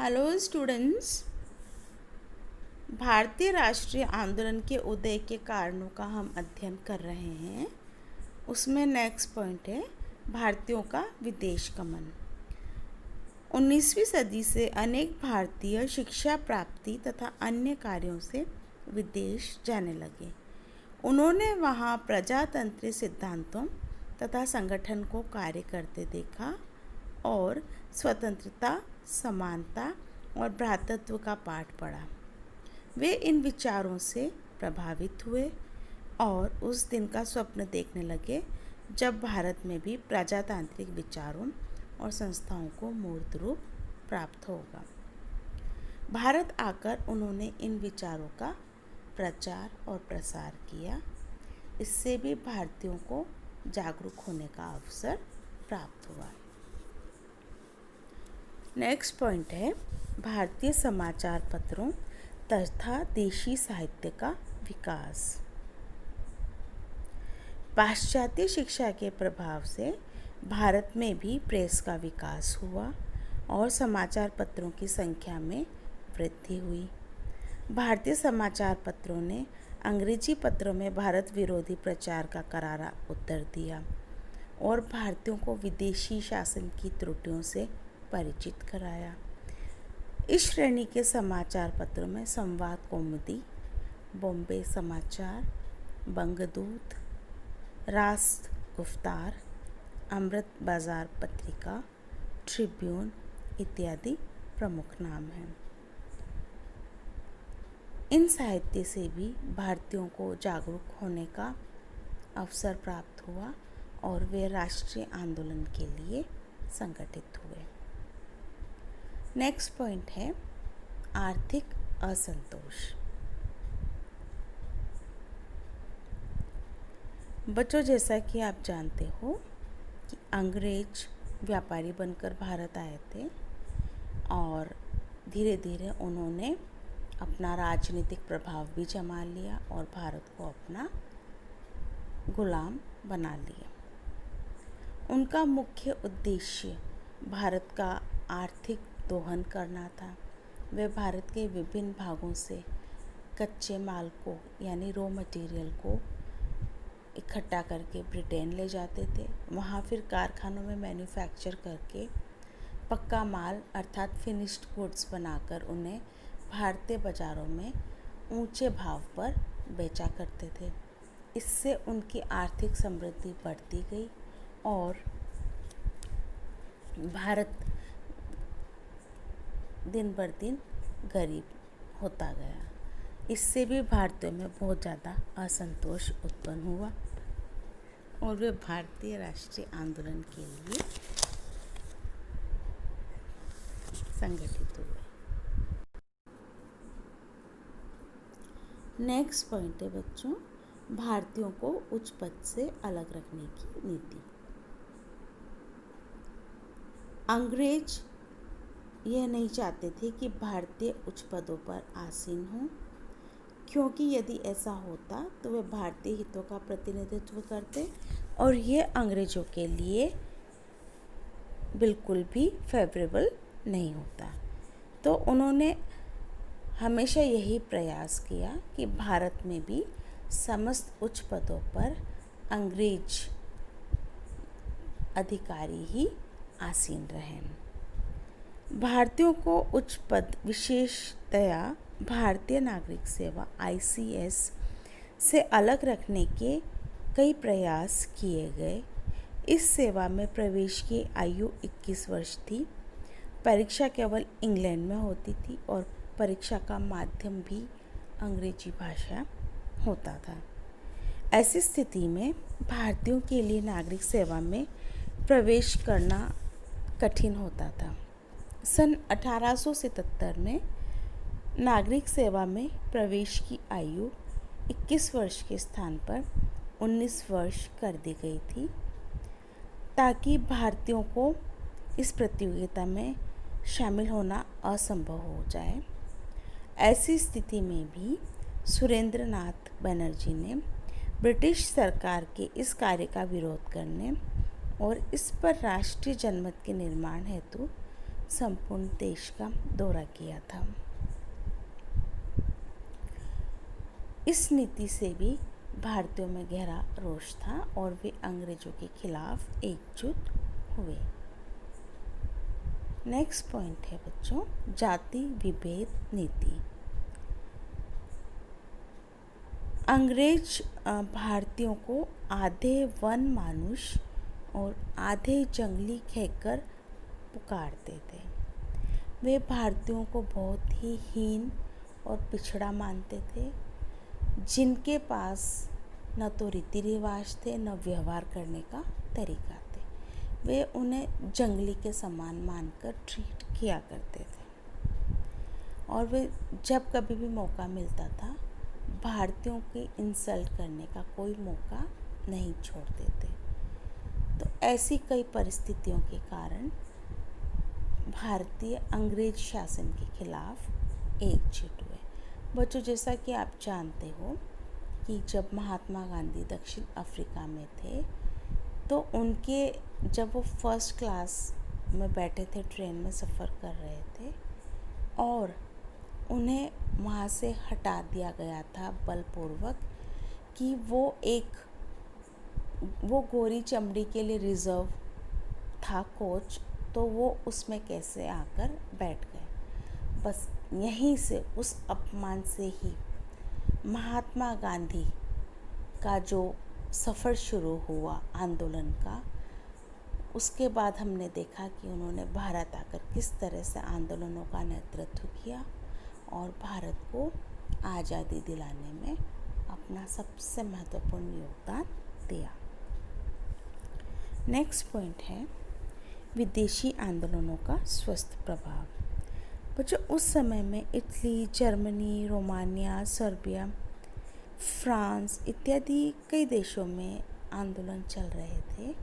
Hello students. भारतीय राष्ट्रीय आंदोलन के उदय के कारणों का हम अध्ययन कर रहे हैं। उसमें नेक्स्ट पॉइंट है भारतीयों का विदेश गमन। 19वीं सदी से अनेक भारतीय शिक्षा प्राप्ति तथा अन्य कार्यों से विदेश जाने लगे। उन्होंने वहाँ प्रजातंत्रीय सिद्धांतों तथा संगठन को कार्य करते देखा और स्वतंत्रता, समानता और भ्रातृत्व का पाठ पढ़ा। वे इन विचारों से प्रभावित हुए और उस दिन का स्वप्न देखने लगे जब भारत में भी प्रजातांत्रिक विचारों और संस्थाओं को मूर्त रूप प्राप्त होगा। भारत आकर उन्होंने इन विचारों का प्रचार और प्रसार किया। इससे भी भारतीयों को जागरूक होने का अवसर प्राप्त हुआ। नेक्स्ट पॉइंट है भारतीय समाचार पत्रों तथा देशी साहित्य का विकास। पाश्चात्य शिक्षा के प्रभाव से भारत में भी प्रेस का विकास हुआ और समाचार पत्रों की संख्या में वृद्धि हुई। भारतीय समाचार पत्रों ने अंग्रेजी पत्रों में भारत विरोधी प्रचार का करारा उत्तर दिया और भारतीयों को विदेशी शासन की त्रुटियों से परिचित कराया। इस श्रेणी के समाचार पत्रों में संवाद कौमुदी, बॉम्बे समाचार, बंगदूत, राष्ट्र गुफ्तार, अमृत बाजार पत्रिका, ट्रिब्यून इत्यादि प्रमुख नाम हैं। इन साहित्य से भी भारतीयों को जागरूक होने का अवसर प्राप्त हुआ और वे राष्ट्रीय आंदोलन के लिए संगठित हुए। नेक्स्ट पॉइंट है आर्थिक असंतोष। बच्चों, जैसा कि आप जानते हो कि अंग्रेज व्यापारी बनकर भारत आए थे और धीरे धीरे उन्होंने अपना राजनीतिक प्रभाव भी जमा लिया और भारत को अपना गुलाम बना लिया। उनका मुख्य उद्देश्य भारत का आर्थिक दोहन करना था। वे भारत के विभिन्न भागों से कच्चे माल को यानी रॉ मटेरियल को इकट्ठा करके ब्रिटेन ले जाते थे। वहाँ फिर कारखानों में मैन्युफैक्चर करके पक्का माल अर्थात फिनिश्ड गुड्स बनाकर उन्हें भारतीय बाज़ारों में ऊंचे भाव पर बेचा करते थे। इससे उनकी आर्थिक समृद्धि बढ़ती गई और भारत दिन बर दिन गरीब होता गया। इससे भी भारतीयों में बहुत ज़्यादा असंतोष उत्पन्न हुआ और वे भारतीय राष्ट्रीय आंदोलन के लिए संगठित हुए। नेक्स्ट पॉइंट है बच्चों भारतीयों को उच्च पद से अलग रखने की नीति। अंग्रेज यह नहीं चाहते थे कि भारतीय उच्च पदों पर आसीन हों, क्योंकि यदि ऐसा होता तो वे भारतीय हितों का प्रतिनिधित्व करते और ये अंग्रेजों के लिए बिल्कुल भी फेवरेबल नहीं होता। तो उन्होंने हमेशा यही प्रयास किया कि भारत में भी समस्त उच्च पदों पर अंग्रेज अधिकारी ही आसीन रहें। भारतीयों को उच्च पद विशेषतया भारतीय नागरिक सेवा ICS से अलग रखने के कई प्रयास किए गए। इस सेवा में प्रवेश की आयु 21 वर्ष थी। परीक्षा केवल इंग्लैंड में होती थी और परीक्षा का माध्यम भी अंग्रेजी भाषा होता था। ऐसी स्थिति में भारतीयों के लिए नागरिक सेवा में प्रवेश करना कठिन होता था। सन 1877 में नागरिक सेवा में प्रवेश की आयु 21 वर्ष के स्थान पर 19 वर्ष कर दी गई थी ताकि भारतीयों को इस प्रतियोगिता में शामिल होना असंभव हो जाए। ऐसी स्थिति में भी सुरेंद्र नाथ बनर्जी ने ब्रिटिश सरकार के इस कार्य का विरोध करने और इस पर राष्ट्रीय जनमत के निर्माण हेतु संपूर्ण देश का दौरा किया था। इस नीति से भी भारतीयों में गहरा रोष था और वे अंग्रेजों के खिलाफ एकजुट हुए। नेक्स्ट पॉइंट है बच्चों, जाति विभेद नीति। अंग्रेज भारतीयों को आधे वन मानुष और आधे जंगली कहकर पुकारते थे। वे भारतीयों को बहुत ही हीन और पिछड़ा मानते थे, जिनके पास न तो रीति रिवाज थे न व्यवहार करने का तरीका थे। वे उन्हें जंगली के समान मानकर ट्रीट किया करते थे और वे जब कभी भी मौका मिलता था भारतीयों की इंसल्ट करने का कोई मौका नहीं छोड़ते थे। तो ऐसी कई परिस्थितियों के कारण भारतीय अंग्रेज शासन के खिलाफ एकजुट हुए। बच्चों, जैसा कि आप जानते हो कि जब महात्मा गांधी दक्षिण अफ्रीका में थे तो उनके जब वो फर्स्ट क्लास में बैठे थे, ट्रेन में सफ़र कर रहे थे और उन्हें वहाँ से हटा दिया गया था बलपूर्वक कि वो गोरी चमड़ी के लिए रिज़र्व था कोच, तो वो उसमें कैसे आकर बैठ गए। बस यहीं से, उस अपमान से ही महात्मा गांधी का जो सफ़र शुरू हुआ आंदोलन का, उसके बाद हमने देखा कि उन्होंने भारत आकर किस तरह से आंदोलनों का नेतृत्व किया और भारत को आज़ादी दिलाने में अपना सबसे महत्वपूर्ण योगदान दिया। नेक्स्ट पॉइंट है विदेशी आंदोलनों का स्वस्थ प्रभाव। बच्चों, उस समय में Italy, Germany, Romania, Serbia, France इत्यादि कई देशों में आंदोलन चल रहे थे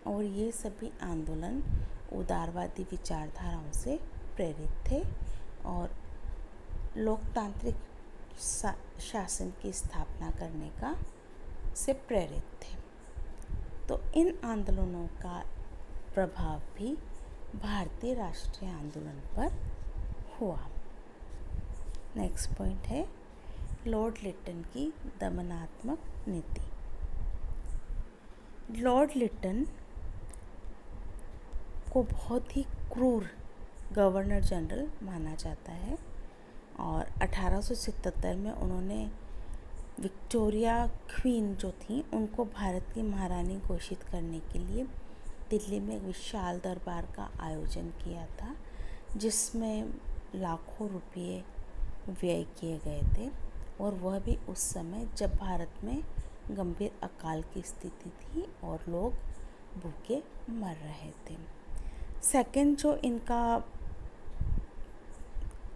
और ये सभी आंदोलन उदारवादी विचारधाराओं से प्रेरित थे और लोकतांत्रिक शासन की स्थापना करने का से प्रेरित थे। तो इन आंदोलनों का प्रभाव भी भारतीय राष्ट्रीय आंदोलन पर हुआ। नेक्स्ट पॉइंट है लॉर्ड लिटन की दमनात्मक नीति। लॉर्ड लिटन को बहुत ही क्रूर गवर्नर जनरल माना जाता है और 1877 में उन्होंने विक्टोरिया क्वीन जो थी उनको भारत की महारानी घोषित करने के लिए दिल्ली में एक विशाल दरबार का आयोजन किया था, जिसमें लाखों रुपये व्यय किए गए थे और वह भी उस समय जब भारत में गंभीर अकाल की स्थिति थी और लोग भूखे मर रहे थे। सेकंड जो इनका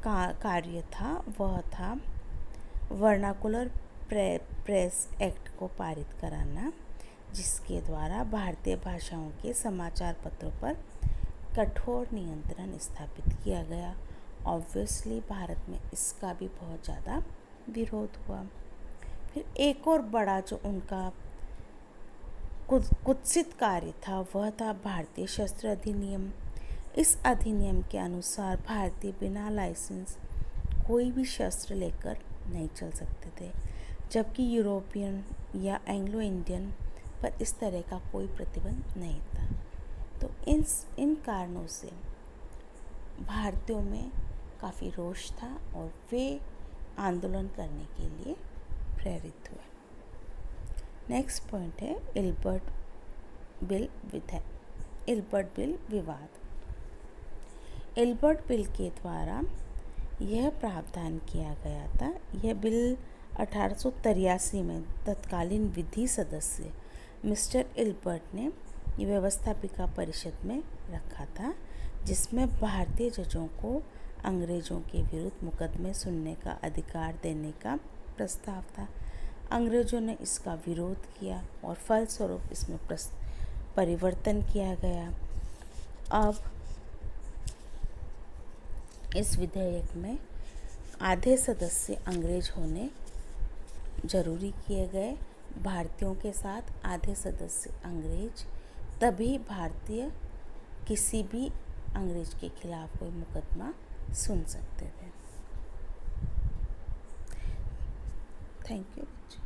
कार्य था वह था वर्नाकुलर प्रेस एक्ट को पारित कराना, जिसके द्वारा भारतीय भाषाओं के समाचार पत्रों पर कठोर नियंत्रण स्थापित किया गया। ऑब्वियसली भारत में इसका भी बहुत ज़्यादा विरोध हुआ। फिर एक और बड़ा जो उनका कुत्सित कार्य था वह था भारतीय शस्त्र अधिनियम। इस अधिनियम के अनुसार भारतीय बिना लाइसेंस कोई भी शस्त्र लेकर नहीं चल सकते थे, जबकि यूरोपियन या एंग्लो इंडियन पर इस तरह का कोई प्रतिबंध नहीं था। तो इन कारणों से भारतीयों में काफ़ी रोष था और वे आंदोलन करने के लिए प्रेरित हुए। नेक्स्ट पॉइंट है इल्बर्ट बिल विवाद। इल्बर्ट बिल के द्वारा यह प्रावधान किया गया था, यह बिल 1883 में तत्कालीन विधि सदस्य मिस्टर इल्बर्ट ने व्यवस्थापिका परिषद में रखा था, जिसमें भारतीय जजों को अंग्रेज़ों के विरुद्ध मुकदमे सुनने का अधिकार देने का प्रस्ताव था। अंग्रेज़ों ने इसका विरोध किया और फलस्वरूप इसमें परिवर्तन किया गया। अब इस विधेयक में आधे सदस्य अंग्रेज होने जरूरी किए गए, भारतीयों के साथ आधे सदस्य अंग्रेज, तभी भारतीय किसी भी अंग्रेज के खिलाफ कोई मुकदमा सुन सकते थे। थैंक यू बच्चों।